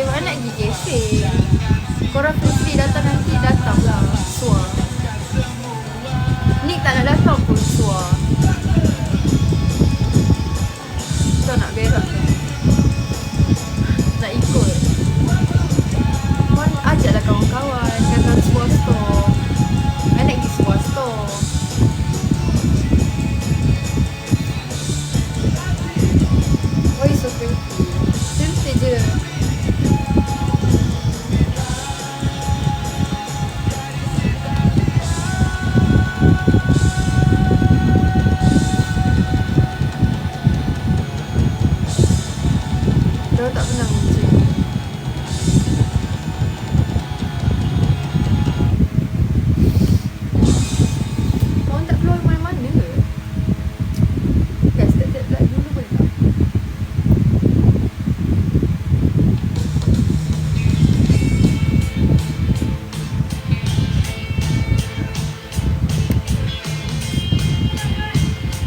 Mana nak pergi kafe. Korang free datang nanti, datang lah. Suar. Ni tak nak datang pun suar. Kita nak berak ke? Nak ikut. Korang ajaklah kawan-kawan. Kata Suar Store. Mana nak pergi Suar Store. Oh, it's so pretty. Cantik je. Dia tak pernah macam ni. Korang tak keluar mana-mana ke? Guys, step dulu boleh tak?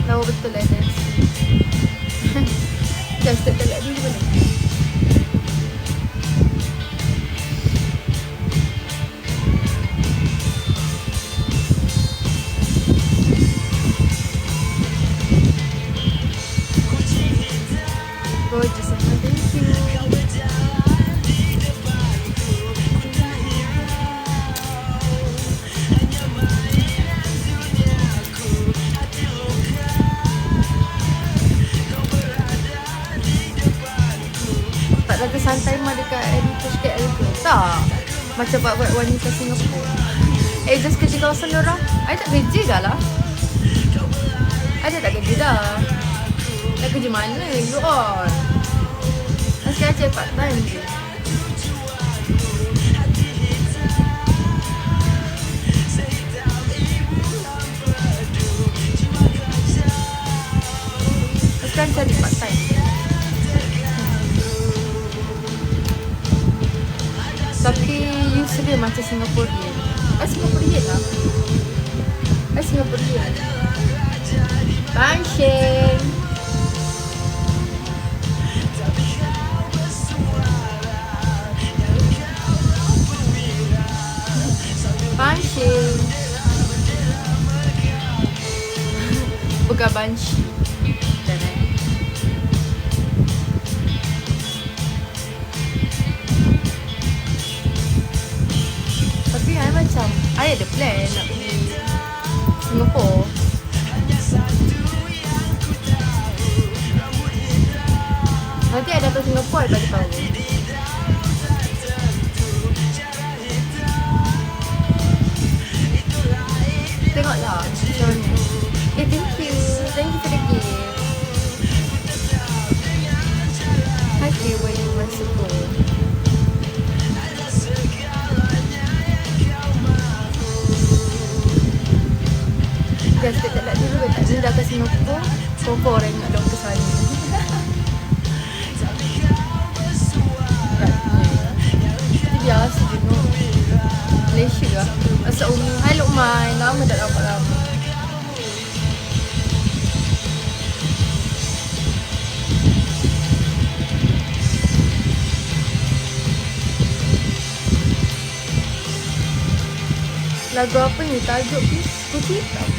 Tahu betul lah dance. Just step dulu boleh? Gorgeous, thank you. Tak ada santai mah dekat Heritage KL ke? Tak. Macam buat wanita Singapura. Just kerja kawasan diorang. I tak kerja dah lah. I tak kerja dah. Nak kerja mana? You all. Masih aja part time je. Sekarang cari part time. Tapi you sedia macam Singaporean. Singaporean lah. Singaporean. Bangsheng. Bangsheng. Bukan Banshee. Tapi I macam I ada plan nak pergi Singapore. Nanti I datang Singapore I bagi tahu. Tengoklah macam mana. Thank you. Thank you for the gift. Hi Kay, you were support. Guys, tak nak dulu tak ni dah ke Singapore. Confirm orang nak dong ke sana. Itu biasa je no. Malaysia lah. Asal Umi. Hai Luqman. Lama tak dapat lama. Lagu apa ni? Tajuk please. Kucing hitam.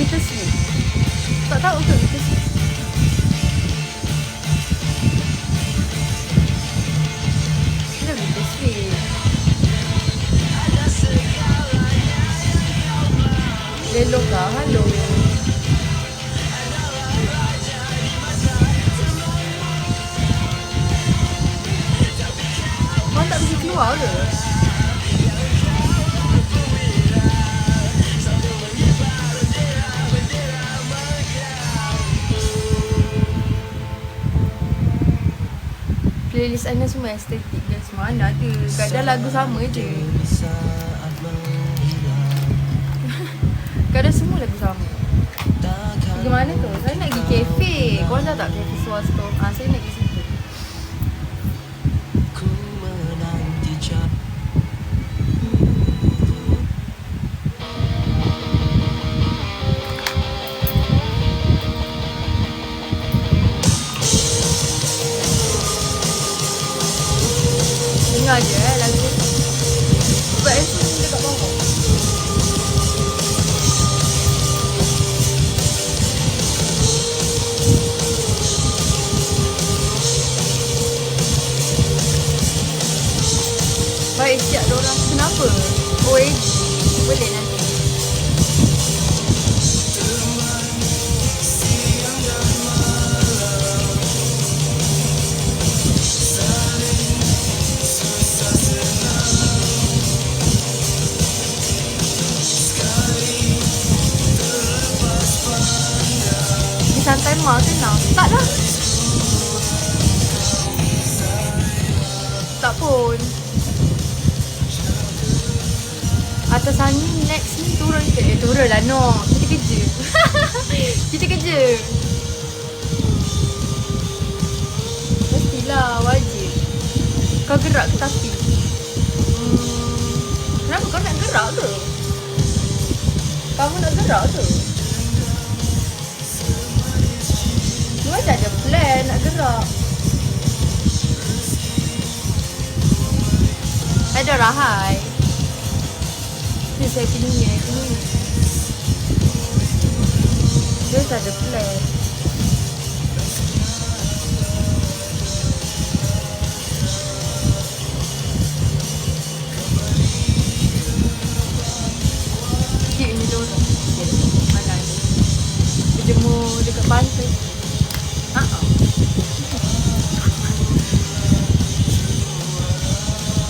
Bittersweet. Tak tahu ke Bittersweet? Ini Bittersweet. Lelo kah? Halo. Kau tak pergi keluar ke? Playlist Ana semua estetik guys. Mana ada. Kadang lagu sama je. Kadang semua lagu sama. Pergi mana tu? Saya nak pergi kafe. Korang tahu tak kafe swasta? Saya nak pergi situ. dengar je lagu. Sebab handphone dekat bawah. Baik, siap dorang. Kenapa? OAG. Boleh nanti. Di santai mak kenal. Tak lah. Tak pun. Atas angin next ni turun ke? Turun lah no. Kita kerja. Kita kerja. Mestilah wajib. Kau gerak ke tapi? Kenapa kau nak gerak ke? Kamu nak gerak ke? Lu ada plan nak gerak. Ada rahai. Saya pilih ni. Dia ada plan. Cik ni dorang. Mana ni? Berjemur dekat pantai.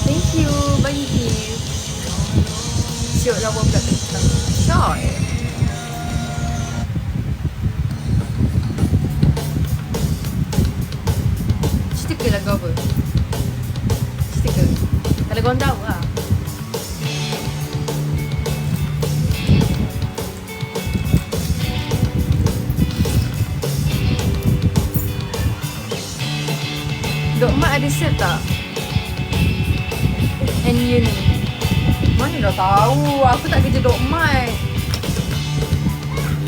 Thank you. Bagi gift. Syok lah buat pula petang. Syok cerita ke lagu apa? Cerita ke? Kalau korang tahu lah. Dok Mat ada set tak? And you ni mana dah tahu, aku tak kerja Dok Mat.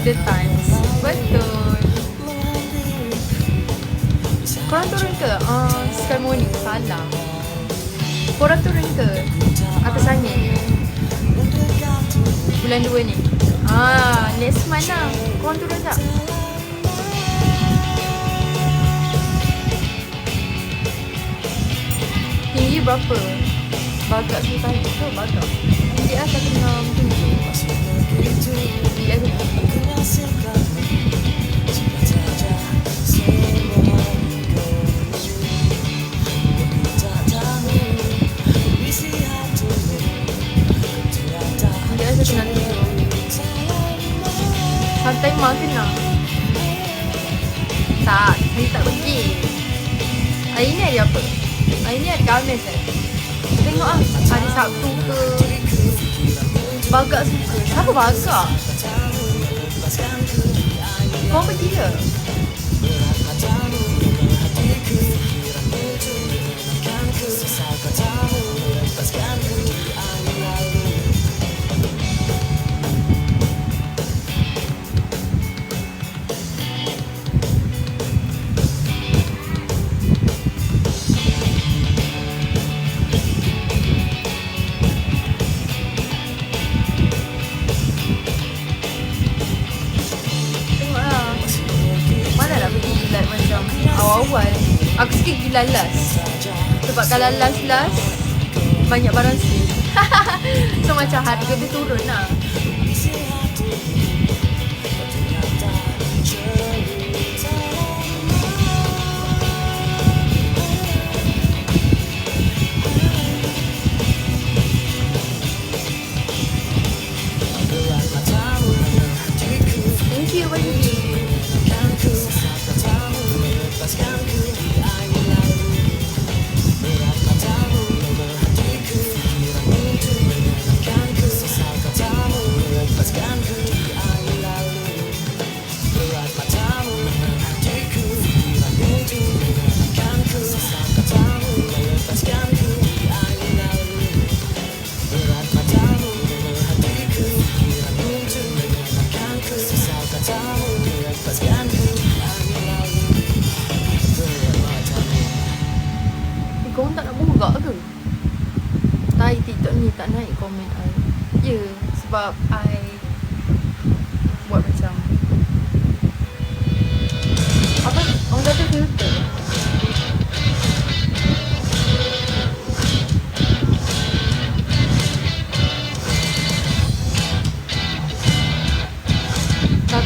The Times. Betul. Korang turun ke? Sky Morning. Salah. Korang turun ke? Atas angin. Bulan 2 ni. Next month lah. Korang turun tak? Tinggi berapa? Bagak sultan tu bagak. Dia akan kena macam tu. Dia akan santai mak kena. Tak, saya tak pergi. Hari ni hari apa? Hari ni hari Khamis Tengok lah, hari Sabtu ke. Bagak suka. Siapa bagak? Kau pergi ke? Awal-awal aku suka gila last. Sebab kalau last banyak barang sale. So macam harga dia turun lah. Thank you Wendy. ni tak naik komen I. Ya, sebab I buat macam apa? Orang kata filter.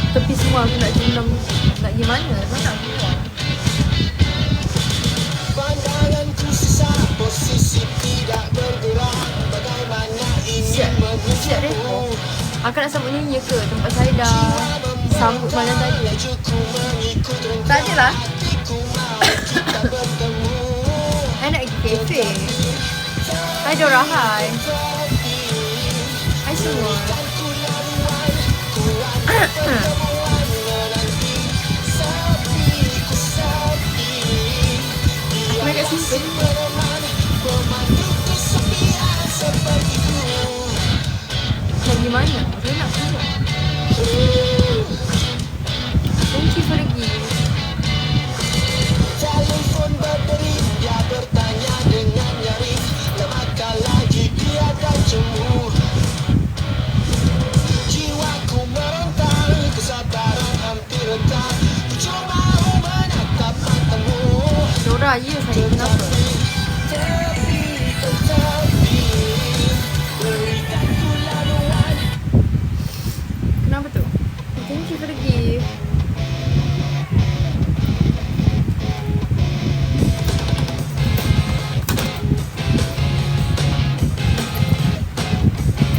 Tepi semua aku nak jendam. Nak pergi mana? Mana aku keluar? Pandanganku sesak, posisi tidak bergerak. Bagaimana ini Siap rekod. Akak nak sambut nyanyi ke? Tempat saya dah sambut malam tadi. Tak ada lah. I nak pergi kafe. I ada orang hai. I semua. Aku nak kat simpan. Nak pergi mana? Dia nak keluar. Kunci pergi. Telefon berberi, dia bertanya dengan nyaring. Lemakkah lagi dia dan cemburu. Jiwaku meronta, kesabaran hampir retak. Ku cuma menatap matamu. Dora, ya saya kenapa? Tetapi berikan ku laluan. Kenapa tu? Kunci pergi.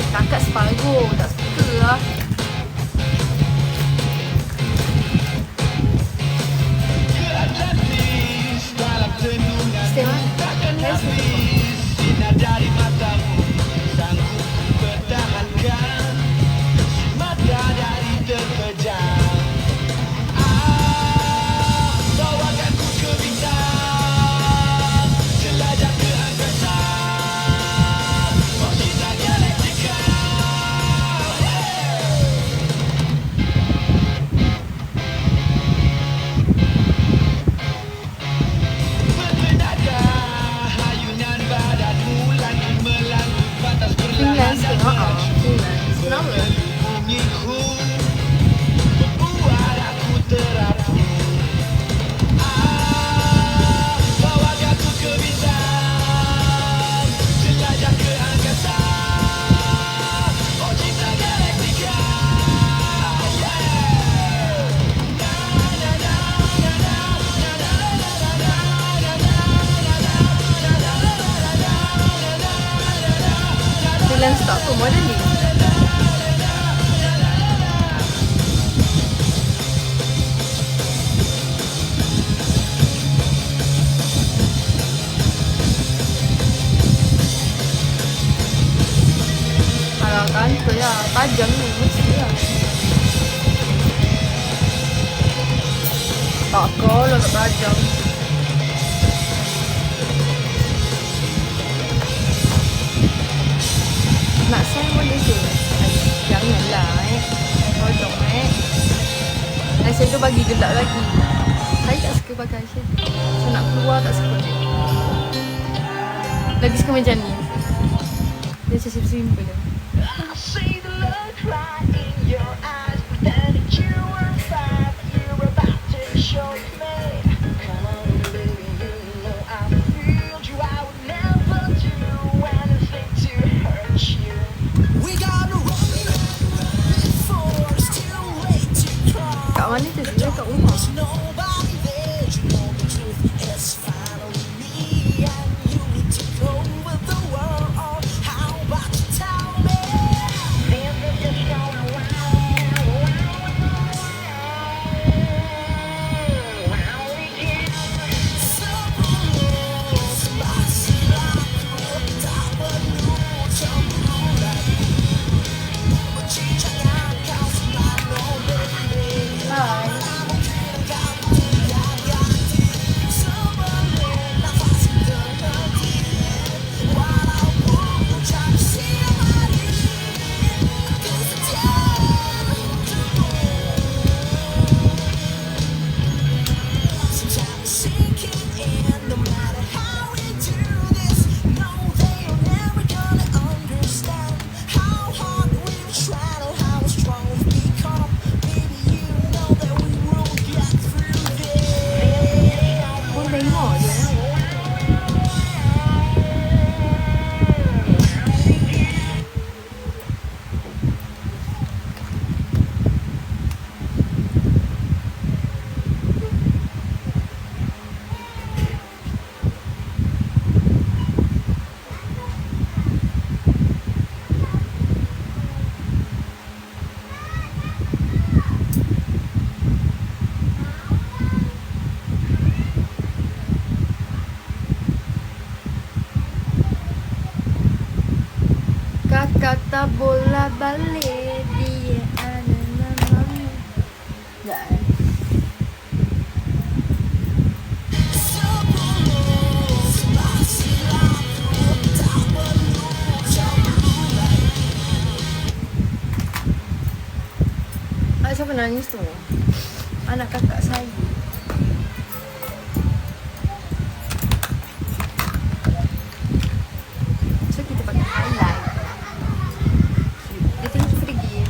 Kakak separuh, tak suka lah. Stay mana? Saya suka. Sinar dari matamu sanggup pertahankan mata dari terpejam. Bawakan ku ke bintang, jelajah ke angkasa, orbita galaktika. Berbenarkah hayunan badanmu langit melangkut batas Finland perlahan ke? Finland. Kenapa? bunyiku membuat aku terapu. Bawakan ku ke bintang, jelajah ke angkasa, oh cinta galaktika. Finland stop apa? Modern ni? Kalau tante lah, tajam ni mesti lah. Tak kalau tak tajam. Nak sign boleh ke? Janganlah tolong eyeshadow bagi gelap lagi. Saya tak suka pakai eyeshadow. Saya nak keluar tak suka. Lagi suka macam ni. Dia macam simple je. I see the look right in your eyes, pretending you were fine. You're about to show me. Come on, baby, you know I feel you. I would never do anything to hurt you. We gotta run before it's too late to cry. Kat mana tu dia? Kat rumah. There's nobody there. You know the truth. It's finally me and you need to go with the world. How about you tell me? Things are just going around. tengok je. Kakak tak bola balik, dia ada namamu. Tak. Siapa nangis tu? Anak kakak saya. So kita pakai highlight. Dia tengok pergi.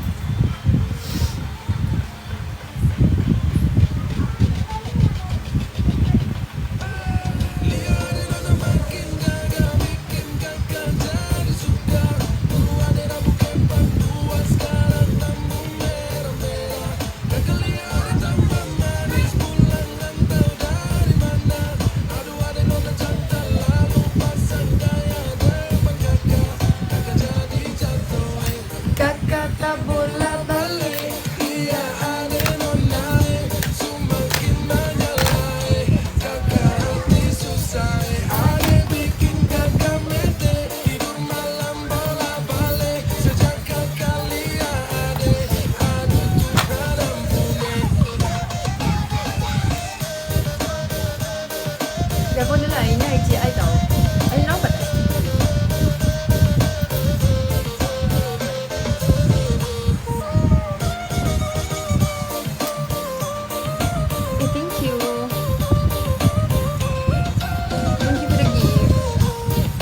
Kakak tak bola balik. Siapa ni lah? Ini IG I tau. I nampak tak? Thank you. Thank you for the gift.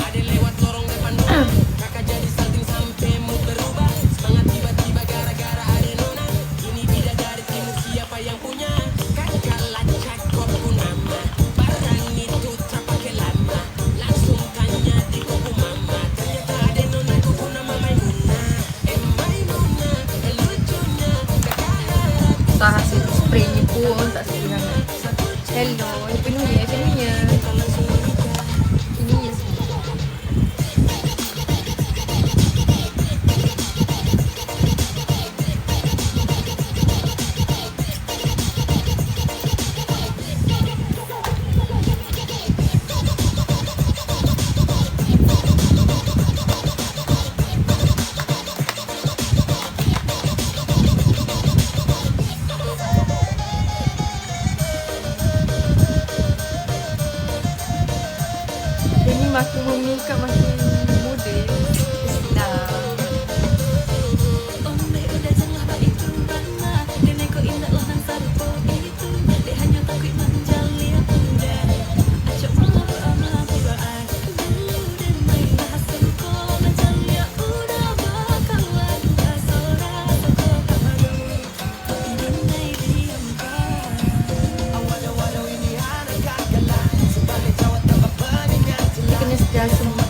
Ada lewat lorong depan rumah, kakak jadi salting sampai mood berubah. Semangat tiba-tiba gara-gara ada nona. Ini bidadari timur siapa yang punya? Kakak lacak kopu nama. Barang itu tak pakai lama. Langsung tanya di kopu mama. Ternyata ada nona kopu nama Maimunah. Maimunah, lucunya kakak harap. Tak hasil spray ni pun tak sedih sangat. Hello, Happy New Year, Happy New Year. Ini ya semua. Dia ni makin memikap makin muda. Islam. Onde udah jengah baik tu bana Nenek ko indah orang sarpo itu Dia hanya takut menjali muda Acok malam beraan Dulu dan mainlah hasilku menjali udah bakalan Basora toko kamaru Inai diamkan Awal-awal ini anak kagala. Sebagai cawat tambah peningan. Dia kena sentiasa muda.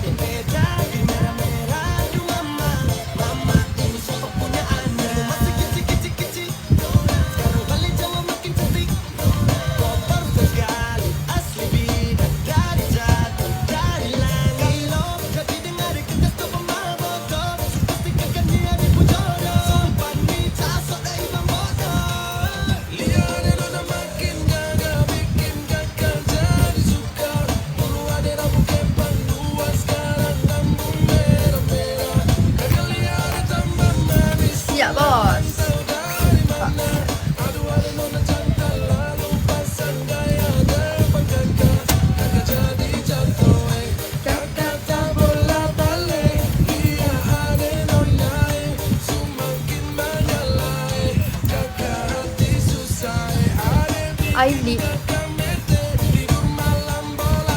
Siap bos. Tak. Kakak tak bola balik. Aili.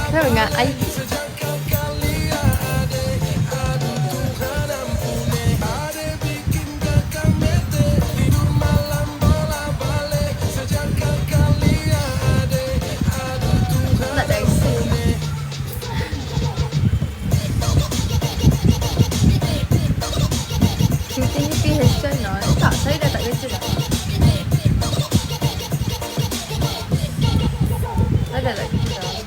Kenapa ingat Aili? Tak Ada tak kerja dah?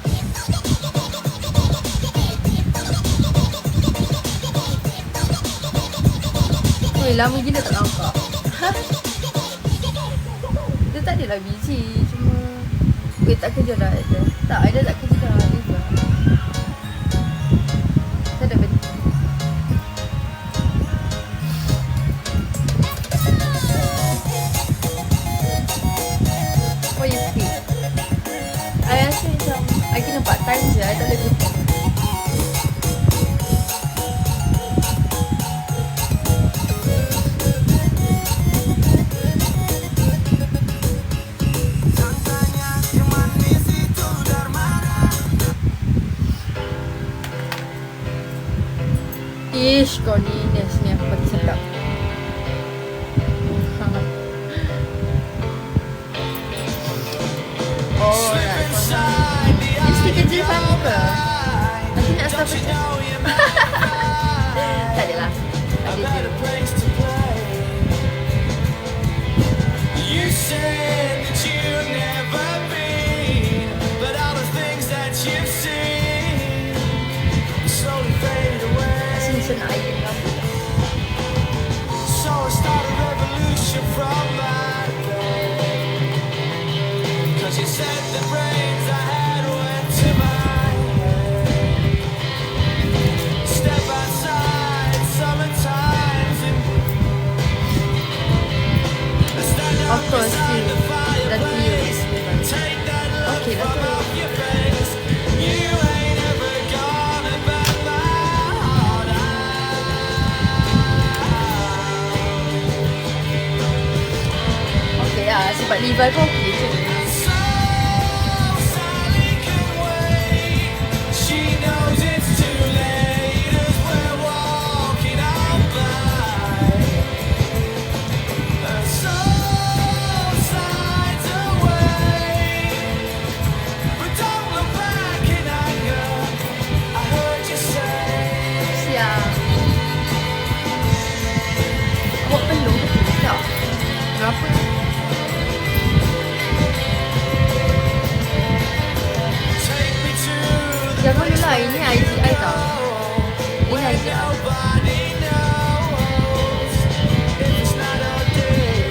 Oi, lama gila tak nampak. Dia tak adalah busy, cuma wait, tak kerja dah ada. Tak, ada tak kerja dah Liza. Saya dah berhenti. What you feel? I rasa macam I kena part time je, I tak boleh berhenti. Ish, kau ni Nes ni aku bagi sedap. Oh, right. Mesti kerja sana ke? Nanti nak start kerja? Tak adalah. Ada je. You said that you'd never been, but all the things that you've seen slowly fade away. Susun air rambut. So I start a revolution from my bed. 'Cause you said the brains I had went to my head. Step outside, summertime's in stand Of up course, beside the dah 3 years. fireplace. Take that look Okay, dah from 3 off your face. You ain't ever gonna burn my heart out. Okay lah, sebab Levi pun okay je. So Sally can wait. She knows it's too late as we're walking on by. Her soul slides away, but don't look back in anger. I heard you say. Siap. Awak perlu ke tak? Berapa? Take me to the Jangan dulu lah, ini IG I tau. Ini IG I. nobody knows if it's not a day.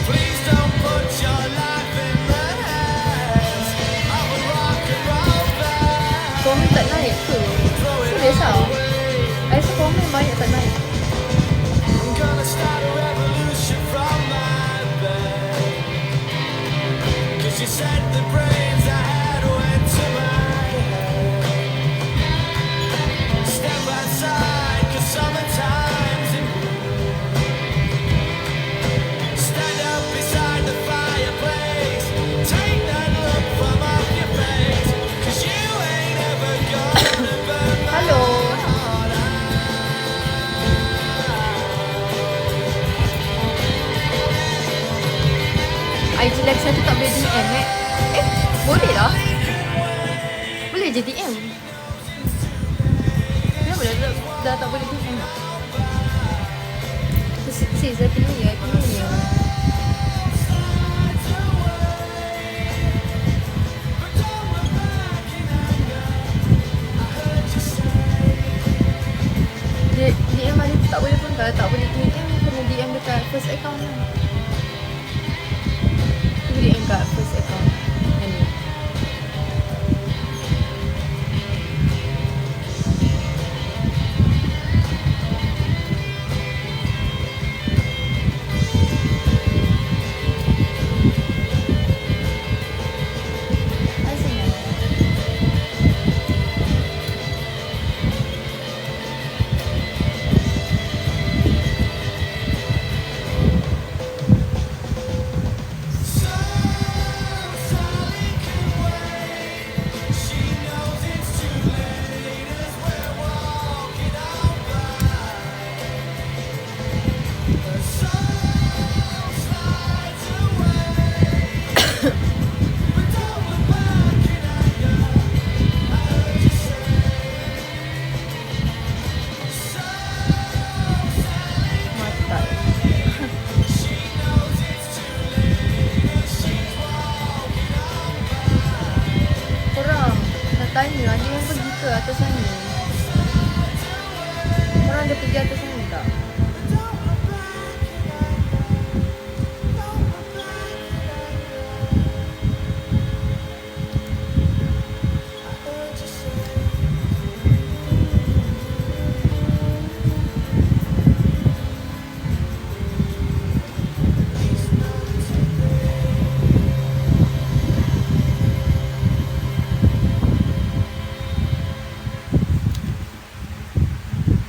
Please don't put your life in the hands of a rock and roll band. Komen tak naik ke? Serius tau. I rasa komen banyak tak naik. I'm gonna start a revolution from my bed. 'Cause you said the brains I had went to my head. Step outside, 'cause summertime's in bloom. Stand up beside the fireplace. Take that look from off your face. 'Cause you ain't ever gonna burn my Hello. heart out. IG live saya tu tak boleh DM boleh lah. Boleh je DM. Kenapa dah tak boleh DM lah? Sis, Happy New Year, Happy New Year. DM ada tak boleh pun kalau tak boleh DM kena DM dekat first account lah. Cuba DM kat first account. Ni. tanya, ada yang pergi ke atas sana? Orang ada pergi atas sana tak?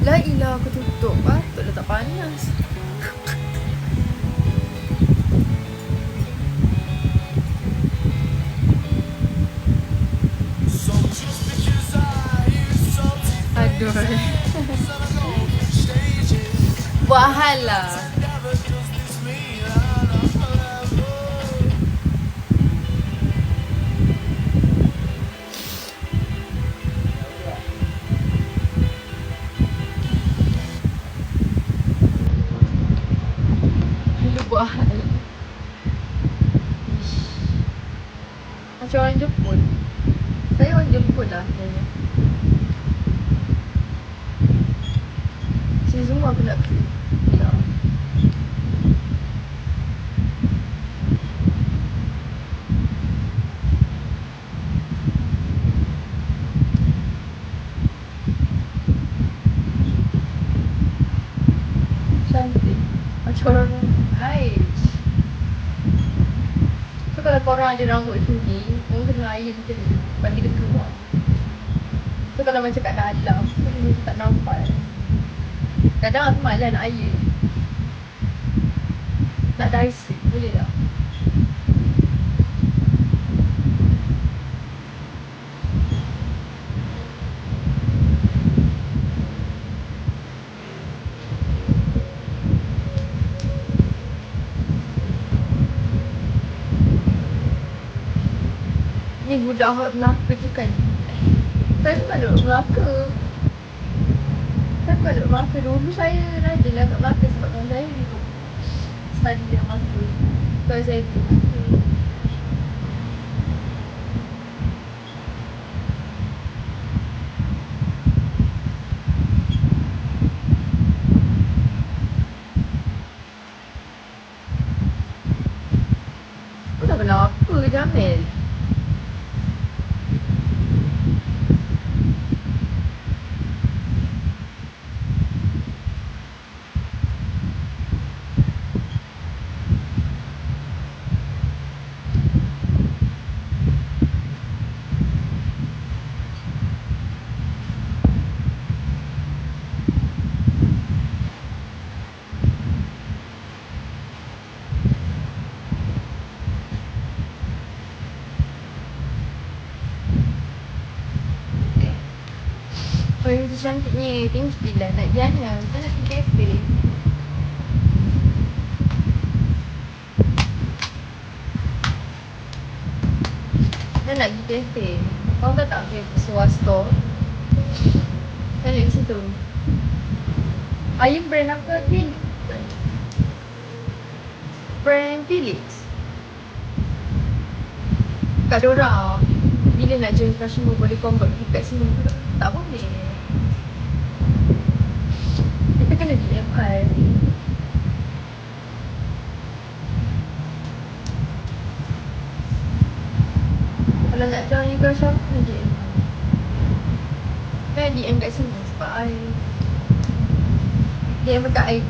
La ilah aku tutup. Patutlah tak panas. So just because I use salty Aduh. things on a golden stages, Buat hal lah. never does this mean I'm not level. Dulu buat hal. Ish. Macam orang jemput. Saya orang jemput lah sebenarnya. Sini semua aku nak pergi. Ya. Cantik. Macam orang hai. So kalau korang ada rambut tinggi, orang kena air macam ni bagi dia keluar. So kalau macam kat dalam, so dia macam tak nampak. Kadang aku malas nak air. Nak dye straight, boleh tak? Ni budak hot Melaka tu kan. Saya bukan duduk Melaka. Saya bukan duduk Melaka. Dulu saya rajin lah kat Melaka sebab kawan saya duduk study dekat Melaka. Kawan saya tu. Kau tak kenapa Jamil? Oh, yang tu cantiknya. Tengok Bila nak jalan. Kita nak pergi kafe. Kita nak pergi kafe. Kau tahu tak kafe sewa store? Kan di situ. Ayam brand apa? Felix. Brand Felix. Kat Dora. Bila nak join customer boleh convert kat sini. Tak boleh. Kita kena DM kan. Kalau nak join ke siapa kena DM. Kan DM kat sini sebab I DM kat IG.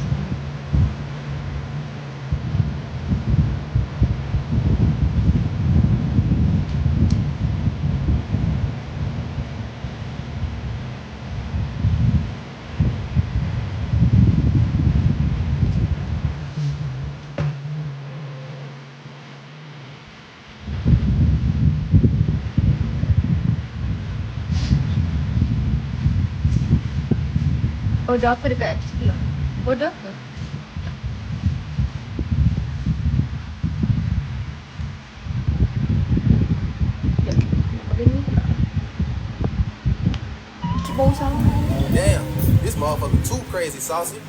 Order apa dekat atas pula? Order apa? Ya, order ni tak. Bau sama. Damn, this motherfucker too crazy, saucy.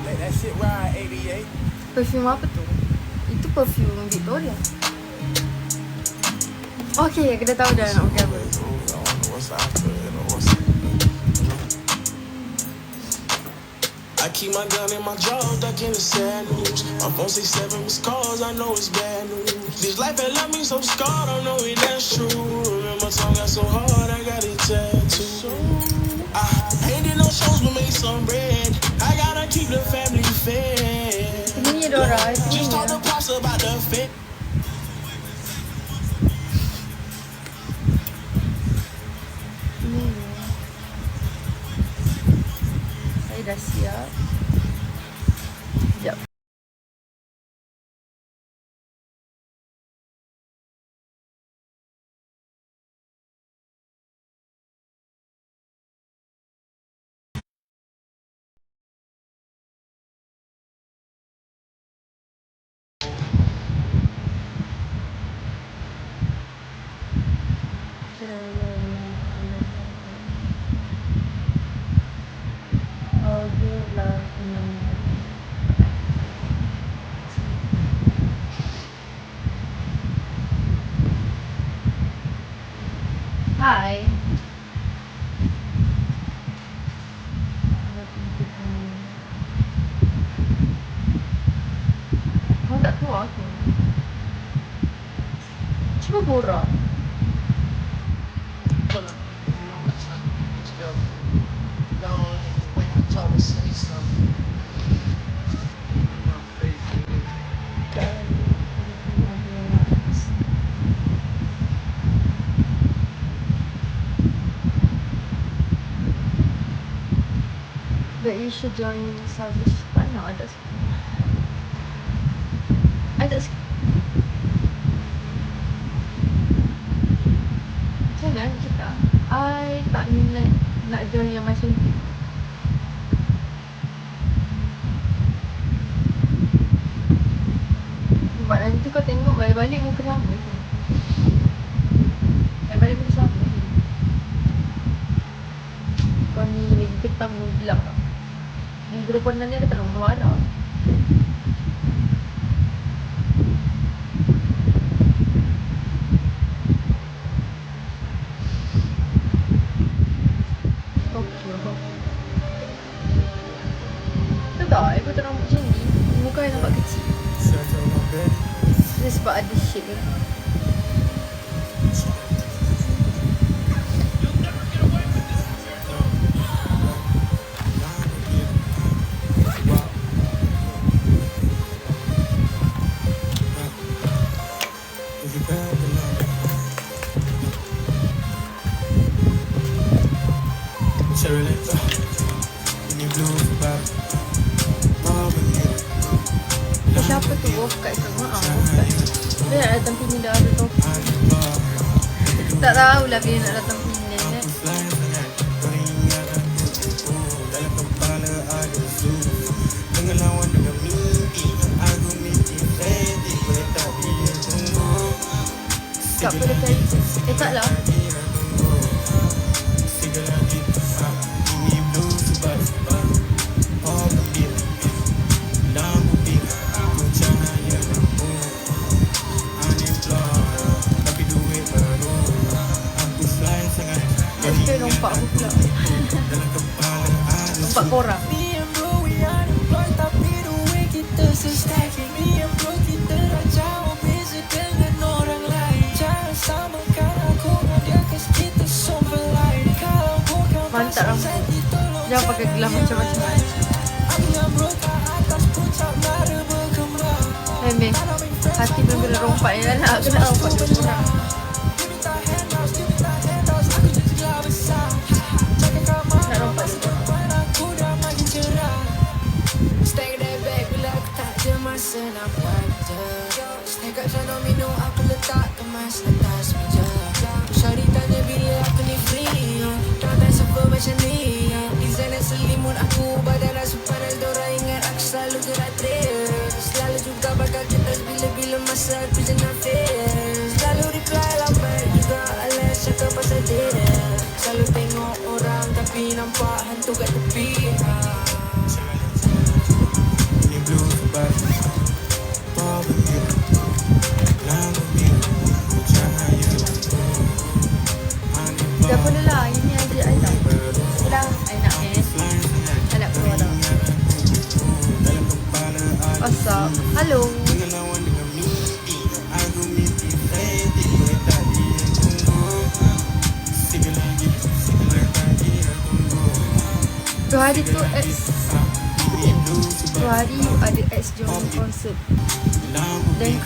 Let that shit ride, 88. Perfume apa tu? Itu perfume Victoria. Okay, aku dah tahu dah nak pakai apa. I keep my gun in my jaw, stuck in the sad news. My phone say 7 missed calls, I know it's bad news. This life had left me so scarred, I know it that's true. Remember my tongue got so hard, I got it tattooed. I ain't did no shows, but made some bread. I gotta keep the family fed. Ini Dora, Just ini talk to pops about the fit. Saya dah siap. Sekejap. Hai. Kau tak keluar ke? Cuba borak. But you should join service. Mana ada sikit. Ada sikit. Macam mana nak cakap? I tak minat nak join yang macam tu. Sebab nanti kau tengok balik-balik muka sama je. Balik-balik muka sama je. Kau ni lagi ketam ni bilang tak? Yang teleponan ni ada tak nombor ada. Tahu tak, aku tak nampak macam ni. Muka I nampak kecil. Dia sebab ada shape dia. Siapa tu? Wolf kat tu. Wolf kat tu. Dia nak datang sini dah ada tu. Tak tahulah bila nak datang sini kan. Tak apa dekat. Taklah. Dia nampak aku pula. Nampak korang. Mantap rambut. Jangan pakai gelang macam-macam. Memang hati benar-benar rompak ni lah. Nak kena rompak dia korang. Nak rompak sikit. Stay that back bila aku tak ada masa nak pada. Stay kat sana minum aku letak kemas atas meja. Shawty tanya bila aku ni free. Tak tahu siapa macam ni. Designer selimut aku badan rasa panas. Diorang ingat aku selalu gerak trail. Selalu juga bakal cetas bila-bila masa aku jenah fail. Selalu reply lambat juga alas cakap pasal dia. Selalu tengok orang tapi nampak hantu kat tepi. Tu hari tu tu hari ada ex John concert. Dan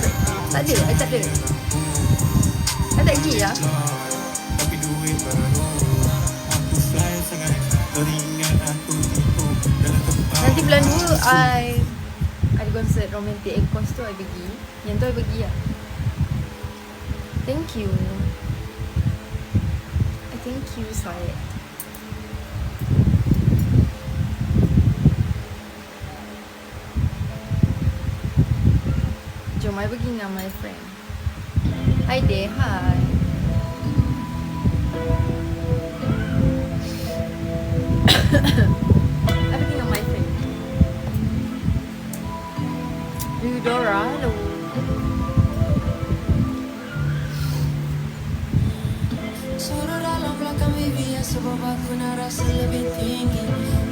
tak ada, I tak ada. I tak pergi lah. Nanti bulan 2 I ada konsert Romantic Echoes tu I pergi. Yang tu I pergi lah. Thank you. Thank you, Syed. Jom I pergi dengan my friend. Hi there, hi. I pergi dengan my friend. Eudora, hello. Suruh dalam belakang baby ya, sebab aku nak rasa lebih tinggi.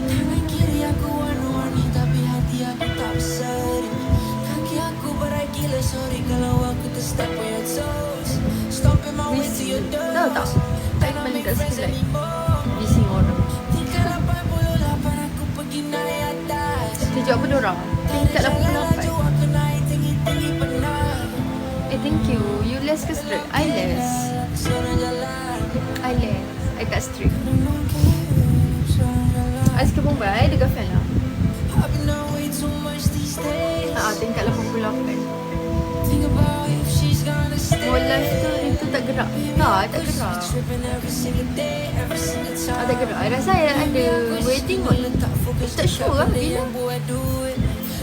Tangan kiri aku warna-warni tapi hati aku tak berseri. Kaki aku berat gila, sorry kalau aku terstep on your toes. Stomping my way to your door. Tahu tak? Tak balik kat sekolah. Bising orang. Tingkat 88 aku pergi naik atas. Sejak apa diorang? Tingkat 88. Aku naik tinggi-tinggi pernah. Thank you. You less ke strict? I less. I less. I tak strict. I suka perempuan. I ada girlfriend lah. Tingkat 88. More life tu, dia tu tak gerak. Tak, I tak gerak. I tak gerak. I rasa I ada waiting kot. Tak sure lah bila.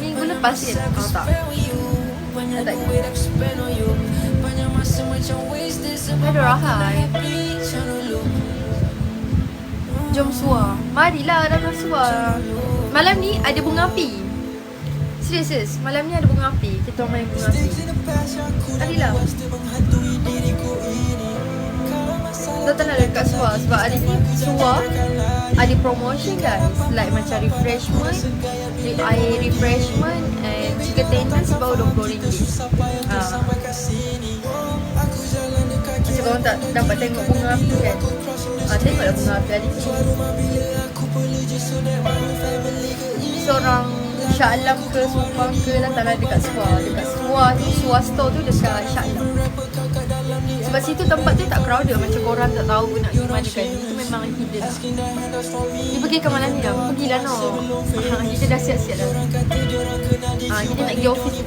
Minggu lepas kan? Tak. I tak gerak. Ada rahai. Jom suar. Marilah datang suar. Malam ni ada bunga api. Serius. Malam ni ada bunga api. Kita orang main bunga api. Marilah. Datang lah dekat suar. Sebab hari ni suar ada promotion guys. Like macam refreshment, air refreshment and chicken tenders baru RM20. Macam korang tak dapat tengok bunga api kan? Tengoklah bunga api hari ni. Seorang Shah Alam ke Supang ke datanglah dekat Suar. Dekat Suar tu, Suar store tu dekat Shah Alam. Sebab situ tempat tu tak crowded. Macam korang tak tahu nak pergi mana kan. Itu memang hidden lah. Dia pergi ke malam ni dah. Pergilah no. Kita dah siap-siap dah. Kita nak pergi office.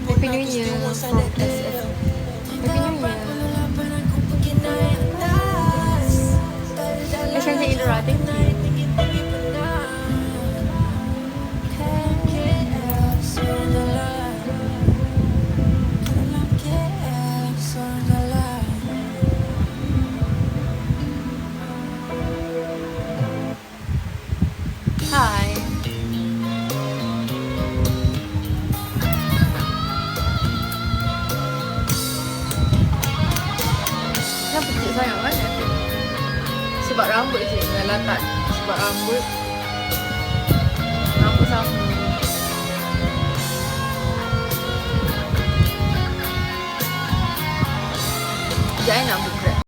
Happy New Year from SF. Happy New Year. Cantik Idra, thank you. Hi. Kenapa cik sayang kan? Sebab rambut je, kalau tak sebab rambut sama. Sekejap nak book Grab.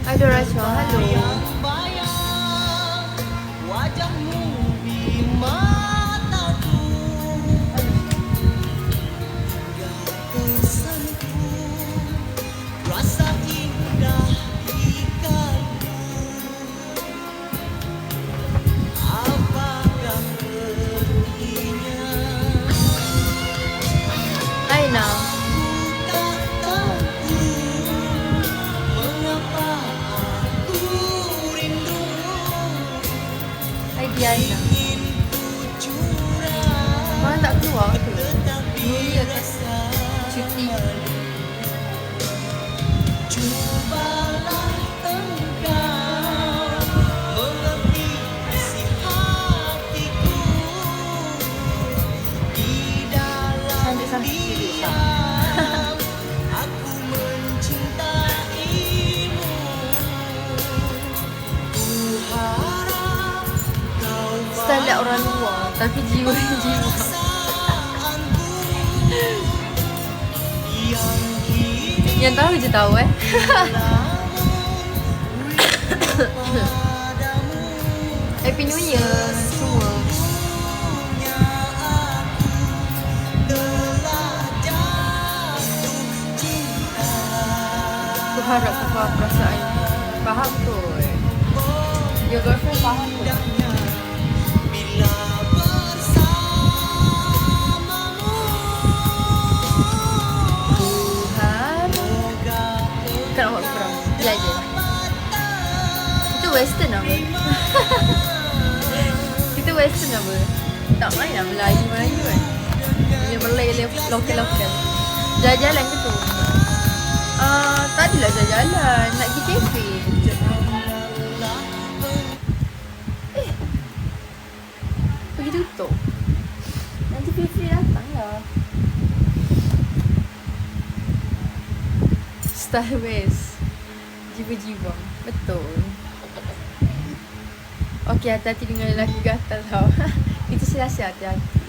Ada Rachel, halo. Aina. Diana. Mana tak keluar ke? New Year kan? Cuti. Sampai sibuk tak? orang luar, tapi jiwa. Yang tahu je tahu Happy New Year semua. Aku harap kau faham perasaan. Faham kot. Your girlfriend faham kot. Kan awak kurang belajar. Itu western apa? Kita western apa? Tak main lah Melayu kan. Dia Malay lokal. Jalan-jalan ke tu? Tadilah jalan-jalan. Nak pergi kafe. Pergi tutup. Nanti free datang lah. Style West. Jiwa-jiwa. Betul. Okey, hati-hati dengan lelaki gatal tau. Itu saya rasa hati-hati.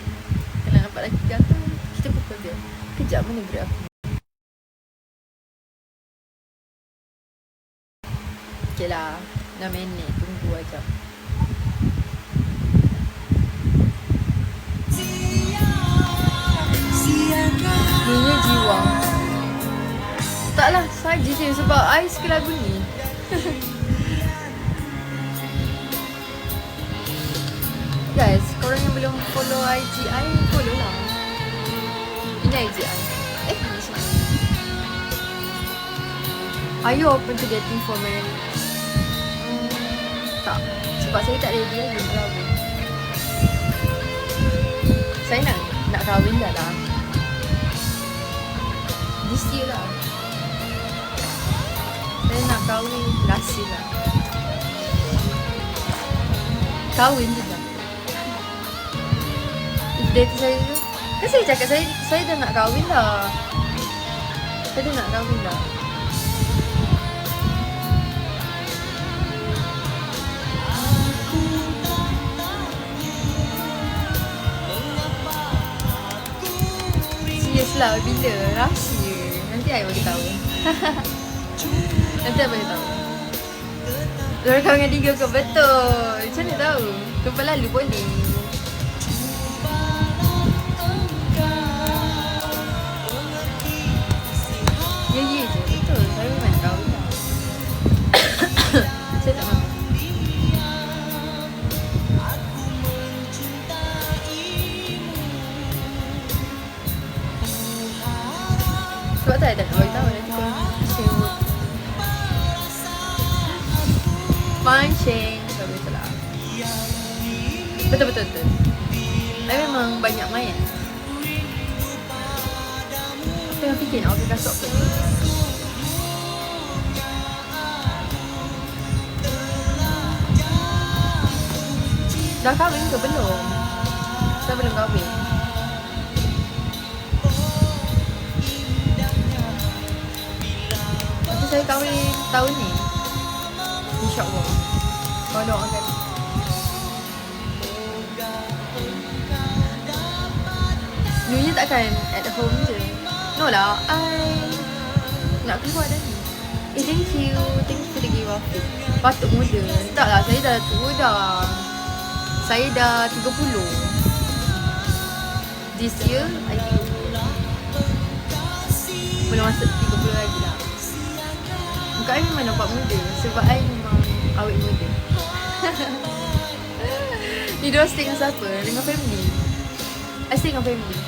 Kalau nampak lelaki gatal, kita pukul dia. Kejap mana gerak aku. Okey lah. 6 minit. Tunggu aja. Ini jiwa. Taklah, saja je sebab I suka lagu ni. Guys, korang yang belum follow IG I, follow lah. Ini IG I. Ini semua. Are you open to dating for marriage? Tak. Sebab saya tak ready lagi kahwin. Saya nak kahwin dah lah. This year lah. Saya nak kahwin last year lah. Kahwin je lah. If date saya tu, kan saya cakap saya dah nak kahwin dah. Saya dah nak kahwin dah. Serius lah, bila? Rahsia. Nanti I bagi tahu. Nanti I bagi tahu. Diorang kahwin dengan Digo ke? Betul. Macam mana tahu? Jumpa lalu boleh. Ya je. Betul. Saya memang nak kahwin dah. Saya tak mahu. Sebab tak ada nak bagi tahu nanti korang sewa. Pancing. Betul lah. Betul. Saya memang banyak main. Apa yang fikir nak pakai kasut ke? Dah kahwin ke belum? Saya belum kahwin. Nanti saya kahwin tahun ni. InsyaAllah. Kau doakan. New Year takkan at home je. No lah, I nak keluar dah ni. Thank you for the gift. Patut muda. Tak lah, saya dah tua dah. Saya dah 30. This year, I 30. Belum masuk 30 lagi lah. Muka I memang nampak muda. Sebab I memang awet muda. Ni diorang stay dengan siapa? Dengan family. I stay dengan family.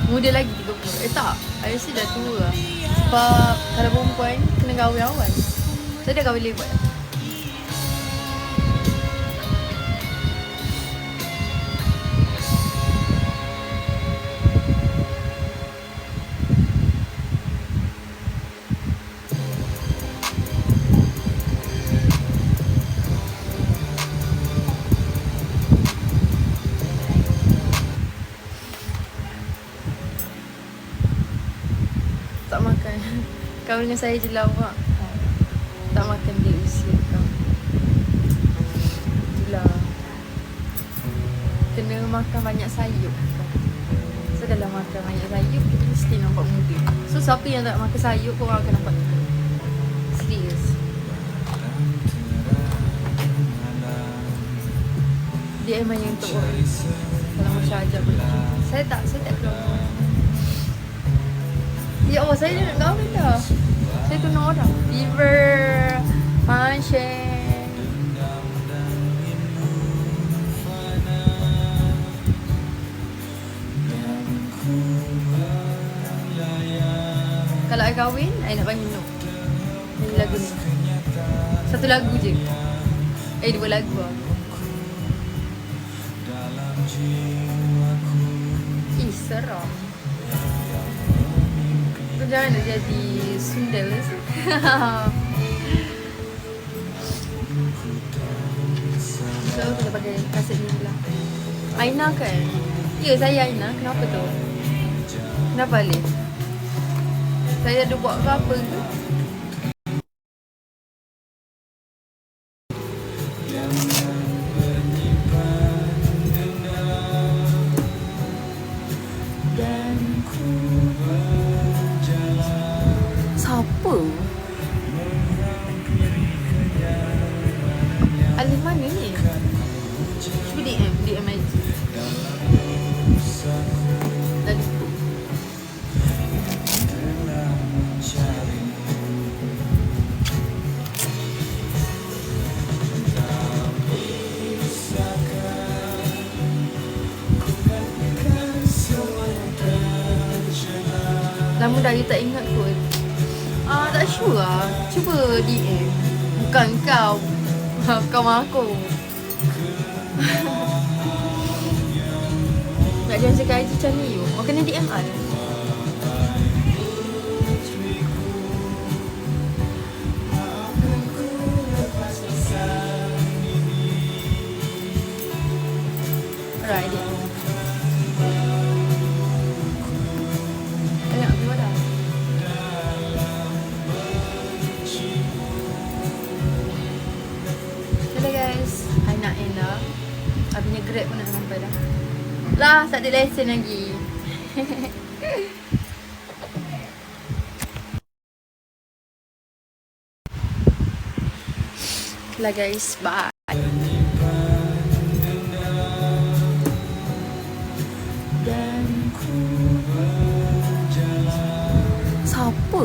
Muda lagi 30. Tak, I rasa dah tua lah. Sebab kalau perempuan kena kahwin awal. Saya dah kahwin lebat. Tak makan. Kau dengan saya je lawak. Tak makan di usia kau. Itulah. makan banyak sayur. So kalau makan banyak sayur, kita mesti nampak muda. So siapa yang tak makan sayur, korang akan nampak tua. Serius. Dia memang yang untuk orang. Kalau Masya ajak pergi. Saya tak keluar. Ya Allah, saya nak kahwin dah. Saya tunang orang. River, Mansion. Kalau I kahwin, I nak bagi Noh. Nyanyi lagu ni. Satu lagu je. Dua lagu lah. Ih, seram. Kau jangan nak jadi sundel lah. So, kita pakai kaset ni pula. Aina kan? Ya, saya Aina. Kenapa tu? Kenapa Alif? Saya ada buat ke apa ke? Siapa? Alif mana ni? Cuba DM IG. Tadi. Lama dah you tak ingat kot. Tak sure lah. Cuba DM. Bukan kau. Kawan aku. Nak join sekali IG macam ni you. Kena DM I. Alright, DM. Banyak aku dah. Hello guys, I nak end dah. Abinya Grab pun nak sampai dah. Lah, tak ada lesen lagi. Lah guys, bye. Siapa?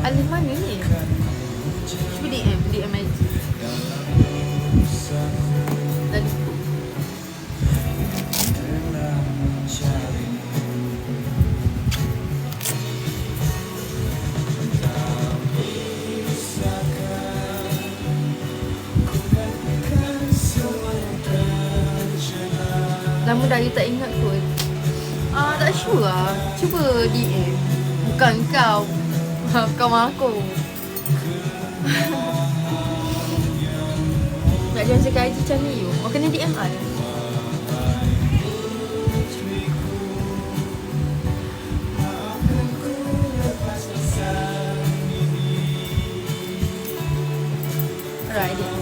Alif mana ni? Cuba DM IG. Tadi. Lama dah you tak ingat kot. Tak sure lah. Cuba DM. Bukan kau. Kawan aku. Nak join sekali IG macam ni you. Kena DM I. Alright, DM.